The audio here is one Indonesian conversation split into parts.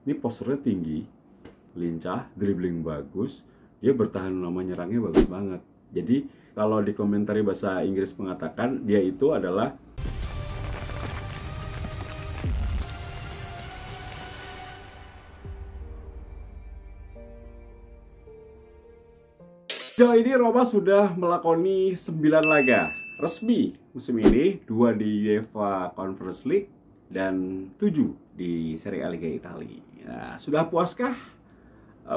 Ini posturnya tinggi, lincah, dribbling bagus, dia bertahan lama, nyerangnya bagus banget. Jadi kalau di komentari bahasa Inggris mengatakan dia itu adalah sejauh ini Roma sudah melakoni 9 laga resmi musim ini, 2 di UEFA Conference League dan 7 di Serie A Liga Italia. Nah, sudah puaskah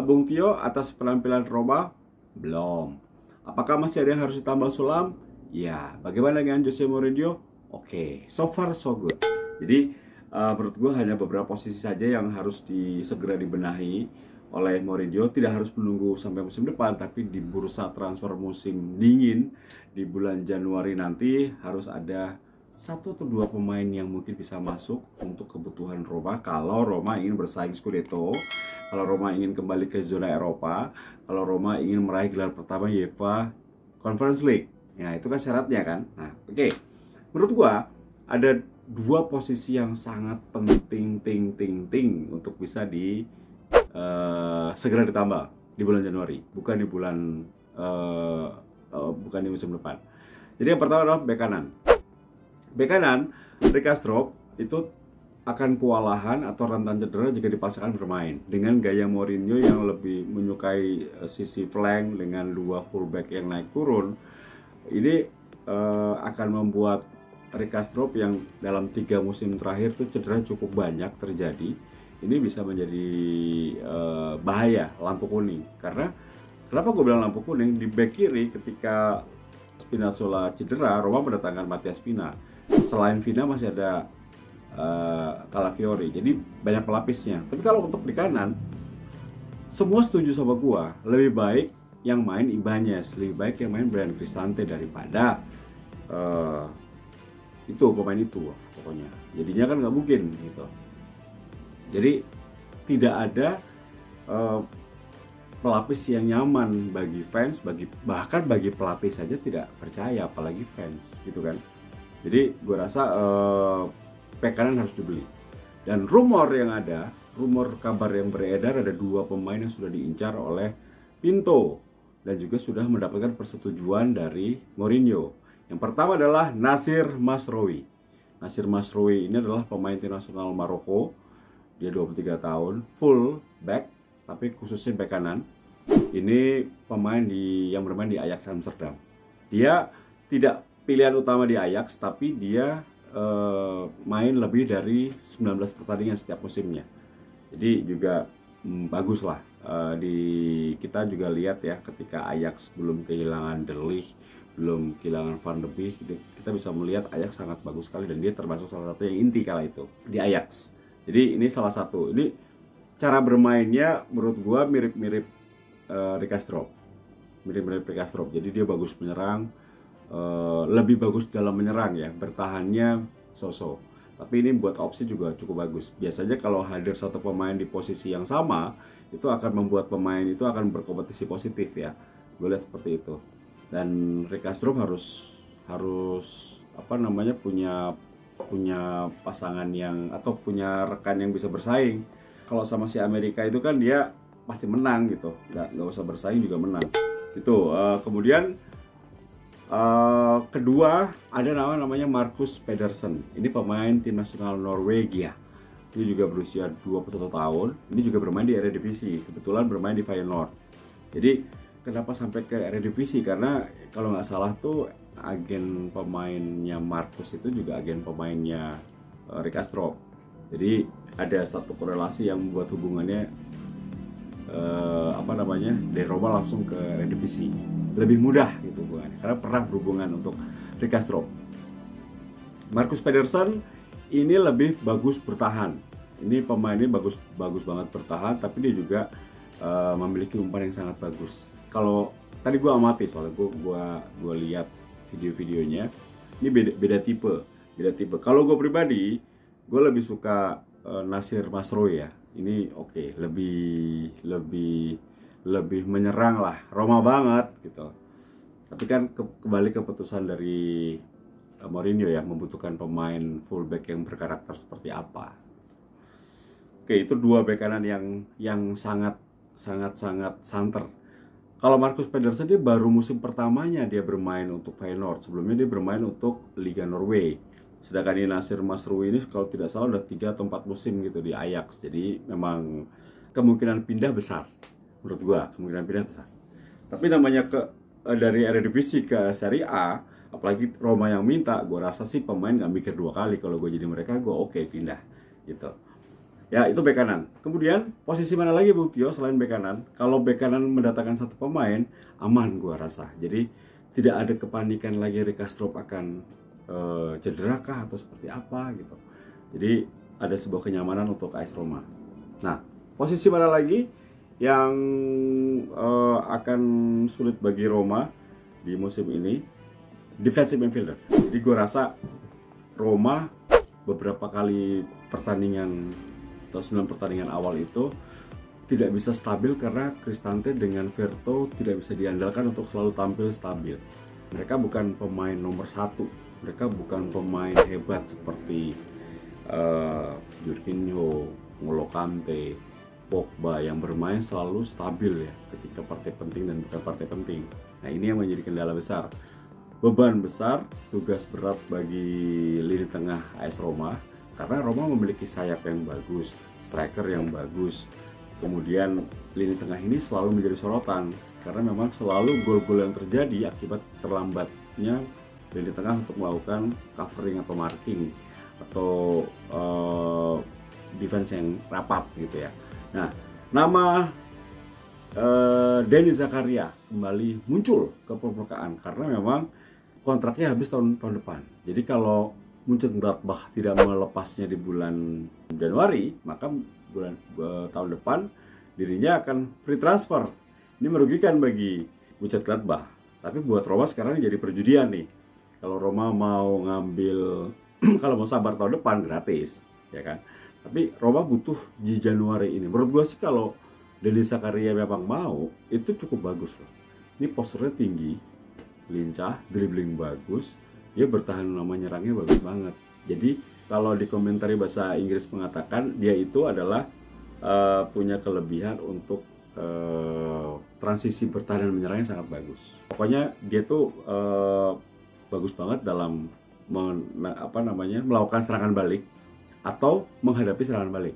Bung Tio atas penampilan Roma? Belum. Apakah masih ada yang harus ditambal sulam? Ya. Bagaimana dengan Jose Mourinho? Oke, so far so good. Jadi menurut gue hanya beberapa posisi saja yang harus segera dibenahi oleh Mourinho. Tidak harus menunggu sampai musim depan, tapi di bursa transfer musim dingin di bulan Januari nanti harus ada 1 atau 2 pemain yang mungkin bisa masuk untuk kebutuhan Roma kalau Roma ingin bersaing Scudetto, kalau Roma ingin kembali ke zona Eropa, kalau Roma ingin meraih gelar pertama UEFA Conference League. Ya, itu kan syaratnya kan. Nah, oke. Menurut gua ada 2 posisi yang sangat penting untuk bisa segera ditambah di bulan Januari, bukan di bukan di musim depan. Jadi yang pertama adalah bek kanan. Bek kanan, Rick Kastrop itu akan kewalahan atau rentan cedera jika dipaksakan bermain. Dengan gaya Mourinho yang lebih menyukai sisi flank dengan 2 fullback yang naik turun, ini akan membuat Rick Kastrop yang dalam 3 musim terakhir itu cedera cukup banyak terjadi. Ini bisa menjadi bahaya, lampu kuning. Karena kenapa gue bilang lampu kuning? Di back kiri ketika Spinazzola cedera, Roma mendatangkan Mathias Pina. Selain Pina masih ada Calafiori, jadi banyak pelapisnya. Tapi kalau untuk di kanan, semua setuju sama gua, lebih baik yang main Ibanez, lebih baik yang main Bryan Cristante daripada itu pemain itu pokoknya. Jadinya kan nggak mungkin gitu. Jadi tidak ada pelapis yang nyaman bagi fans, bahkan bagi pelapis saja tidak percaya, apalagi fans gitu kan. Jadi gue rasa bek kanan harus dibeli. Dan rumor kabar yang beredar ada 2 pemain yang sudah diincar oleh Pinto dan juga sudah mendapatkan persetujuan dari Mourinho. Yang pertama adalah Nasir Mazraoui. Nasir Mazraoui ini adalah pemain tim nasional Maroko. Dia 23 tahun, full back, tapi khususnya bek kanan. Ini pemain yang bermain di Ajax Amsterdam. Dia tidak pilihan utama di Ajax, tapi dia main lebih dari 19 pertandingan setiap musimnya. Jadi juga bagus lah. Kita juga lihat ya, ketika Ajax belum kehilangan De Ligt, belum kehilangan Van de Beek, kita bisa melihat Ajax sangat bagus sekali dan dia termasuk salah satu yang inti kala itu di Ajax. Jadi ini salah satu. Ini cara bermainnya menurut gua mirip-mirip Rick Kastrop. Mirip-mirip Rick Kastrop. Jadi dia bagus menyerang, lebih bagus dalam menyerang ya, bertahannya so-so. Tapi ini buat opsi juga cukup bagus. Biasanya kalau hadir satu pemain di posisi yang sama, itu akan membuat pemain itu akan berkompetisi positif ya. Gue lihat seperti itu. Dan Rick Kastrop harus apa namanya punya pasangan yang atau punya rekan yang bisa bersaing. Kalau sama si Amerika itu kan dia pasti menang gitu, nggak usah bersaing juga menang. Gitu. Kemudian kedua ada namanya Marcus Pedersen. Ini pemain tim nasional Norwegia. Ini juga berusia 21 tahun. Ini juga bermain di Eredivisie. Kebetulan bermain di Feyenoord. Jadi kenapa sampai ke Eredivisie? Karena kalau nggak salah tuh agen pemainnya Marcus itu juga agen pemainnya Rick Kastrop. Jadi ada satu korelasi yang membuat hubungannya dari Roma langsung ke Eredivisie lebih mudah gitu hubungannya, karena pernah berhubungan untuk Rick Kastrop. Marcus Pedersen ini lebih bagus bertahan. Ini pemain ini bagus banget bertahan, tapi dia juga memiliki umpan yang sangat bagus. Kalau tadi gue amati soalnya gue lihat video-videonya, ini beda tipe. Kalau gue pribadi, gue lebih suka Nasir Mazraoui ya. Ini oke, lebih menyerang lah, Roma banget gitu. Tapi kan kembali keputusan dari Mourinho ya, membutuhkan pemain fullback yang berkarakter seperti apa. Oke, itu dua bek kanan yang sangat santer. Kalau Marcus Pedersen dia baru musim pertamanya dia bermain untuk Feyenoord. Sebelumnya dia bermain untuk Liga Norway. Sedangkan ini Nasir Masrui ini kalau tidak salah udah 3 atau 4 musim gitu di Ajax. Jadi memang kemungkinan pindah besar. Menurut gua kemungkinan pindah besar. Tapi namanya dari Eredivisie ke Serie A, apalagi Roma yang minta, gua rasa sih pemain nggak mikir 2 kali. Kalau gue jadi mereka, gue oke pindah gitu. Ya, itu bek kanan. Kemudian posisi mana lagi Bung Tio selain bek kanan? Kalau bek kanan mendatangkan satu pemain, aman gua rasa. Jadi tidak ada kepanikan lagi Rikastrup akan cedera kah atau seperti apa gitu. Jadi ada sebuah kenyamanan untuk AS Roma. Nah, posisi mana lagi yang akan sulit bagi Roma di musim ini? Defensive midfielder. Jadi gua rasa Roma beberapa kali pertandingan atau 9 pertandingan awal itu tidak bisa stabil karena Cristante dengan Verto tidak bisa diandalkan untuk selalu tampil stabil. Mereka bukan pemain nomor 1, mereka bukan pemain hebat seperti Jorginho, N'Golo Kante, Pogba yang bermain selalu stabil ya ketika partai penting dan bukan partai penting. Nah, ini yang menjadi kendala besar. Beban besar, tugas berat bagi lini tengah AS Roma karena Roma memiliki sayap yang bagus, striker yang bagus. Kemudian lini tengah ini selalu menjadi sorotan karena memang selalu gol-gol yang terjadi akibat terlambatnya lini tengah untuk melakukan covering atau marking atau defense yang rapat gitu ya. Nah, nama Denis Zakaria kembali muncul ke permukaan karena memang kontraknya habis tahun depan. Jadi kalau Mönchengladbach tidak melepasnya di bulan Januari, maka tahun depan dirinya akan free transfer. Ini merugikan bagi Mönchengladbach. Tapi buat Roma sekarang jadi perjudian nih. Kalau Roma mau ngambil, kalau mau sabar tahun depan gratis, ya kan? Tapi Roma butuh di Januari ini. Menurut gue sih kalau Denis Zakaria memang mau, itu cukup bagus loh. Ini posturnya tinggi, lincah, dribbling bagus. Dia bertahan lama, nyerangnya bagus banget. Jadi kalau di komentari bahasa Inggris mengatakan dia itu adalah punya kelebihan untuk transisi bertahan dan menyerangnya sangat bagus. Pokoknya dia tuh bagus banget dalam melakukan serangan balik atau menghadapi serangan balik.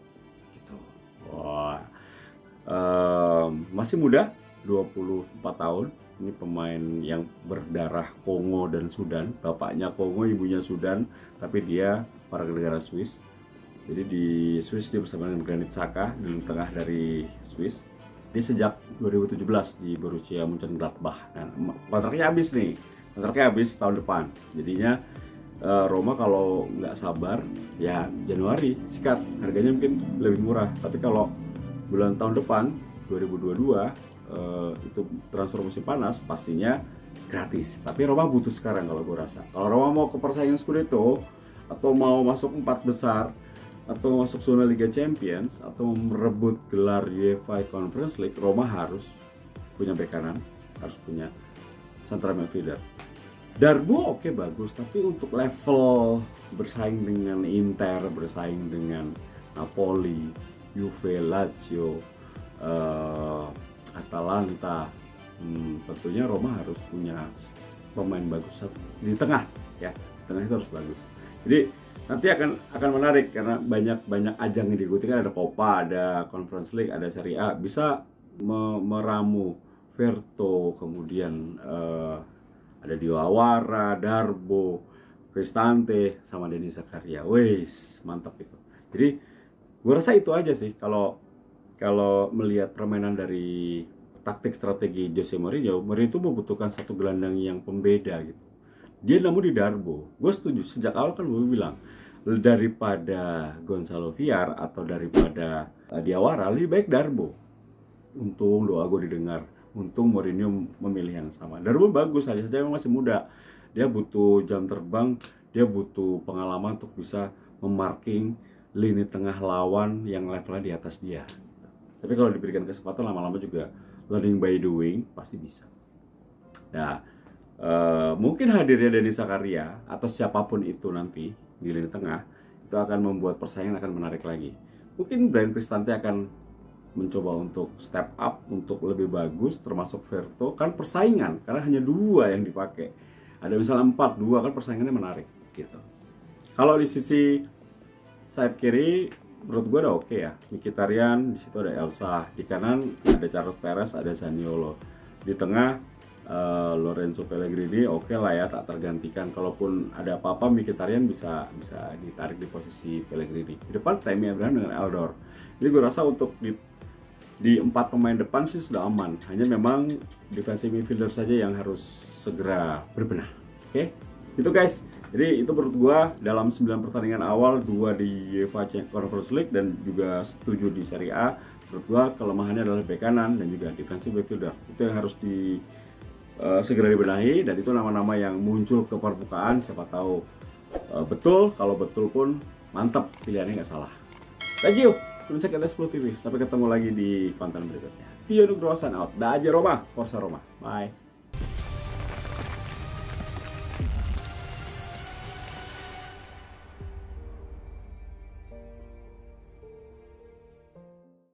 Gitu. Wah, masih muda, 24 tahun. Ini pemain yang berdarah Kongo dan Sudan. Bapaknya Kongo, ibunya Sudan. Tapi dia warga negara Swiss. Jadi di Swiss dia bersama dengan Granit Xhaka di tengah dari Swiss. Dia sejak 2017 di Borussia Mönchengladbach. Nah, kontraknya habis nih. Kontraknya habis tahun depan. Jadinya Roma kalau nggak sabar, ya Januari sikat. Harganya mungkin lebih murah. Tapi kalau bulan tahun depan, 2022, itu transfer musim panas pastinya gratis. Tapi Roma butuh sekarang kalau gue rasa. Kalau Roma mau ke persaingan Scudetto atau mau masuk 4 besar atau masuk zona Liga Champions atau merebut gelar UEFA Conference League, Roma harus punya bek kanan, harus punya central midfielder. Darboe oke, bagus, tapi untuk level bersaing dengan Inter, bersaing dengan Napoli, Juve, Lazio, Atalanta, tentunya Roma harus punya pemain bagus di tengah ya. Tengah itu harus bagus. Jadi nanti akan menarik karena banyak ajang yang diikuti kan, ada Copa, ada Conference League, ada Serie A, bisa meramu Verto, kemudian ada Diawara, Darboe, Cristante sama Denis Zakaria. Wes, mantap itu. Jadi gue rasa itu aja sih kalau melihat permainan dari taktik strategi Jose Mourinho itu membutuhkan satu gelandang yang pembeda gitu. Dia nemu di Darboe. Gue setuju, sejak awal kan gue bilang daripada Gonzalo Villar atau daripada Diawara, lebih baik Darboe. Untung doa gue didengar. Untung Mourinho memilih yang sama. Darboe bagus, hanya saja memang masih muda. Dia butuh jam terbang, dia butuh pengalaman untuk bisa memarking lini tengah lawan yang levelnya di atas dia. Tapi kalau diberikan kesempatan, lama-lama juga learning by doing pasti bisa. Nah, mungkin hadirnya Denis Zakaria atau siapapun itu nanti di lini tengah itu akan membuat persaingan akan menarik lagi. mungkin Bryan Cristante akan mencoba untuk step up untuk lebih bagus, termasuk Verto. Kan persaingan karena hanya 2 yang dipakai, ada misalnya 4-2, kan persaingannya menarik gitu. Kalau di sisi sayap kiri menurut gue udah oke ya. Mkhitaryan, di situ ada Elsa, di kanan ada Carlos Perez, ada Zaniolo, di tengah Lorenzo Pellegrini oke lah ya, tak tergantikan. Kalaupun ada apa-apa Mkhitaryan bisa ditarik di posisi Pellegrini. Di depan Tammy Abraham dengan Eldor. Jadi gue rasa untuk di 4 pemain depan sih sudah aman. Hanya memang defensive midfielder saja yang harus segera berbenah. Oke? Itu guys. Jadi itu menurut gua dalam 9 pertandingan awal, 2 di UEFA Conference League dan juga 7 di Serie A. Menurut gua kelemahannya adalah bek kanan dan juga defensive midfielder. Itu yang harus segera dibenahi, dan itu nama-nama yang muncul ke permukaan. Siapa tahu betul. Kalau betul pun mantap, pilihannya nggak salah. Thank you. Cek LS10 TV. Sampai ketemu lagi di konten berikutnya. Tio Nugroho sign out. Da aja Roma, Forza Roma. Bye.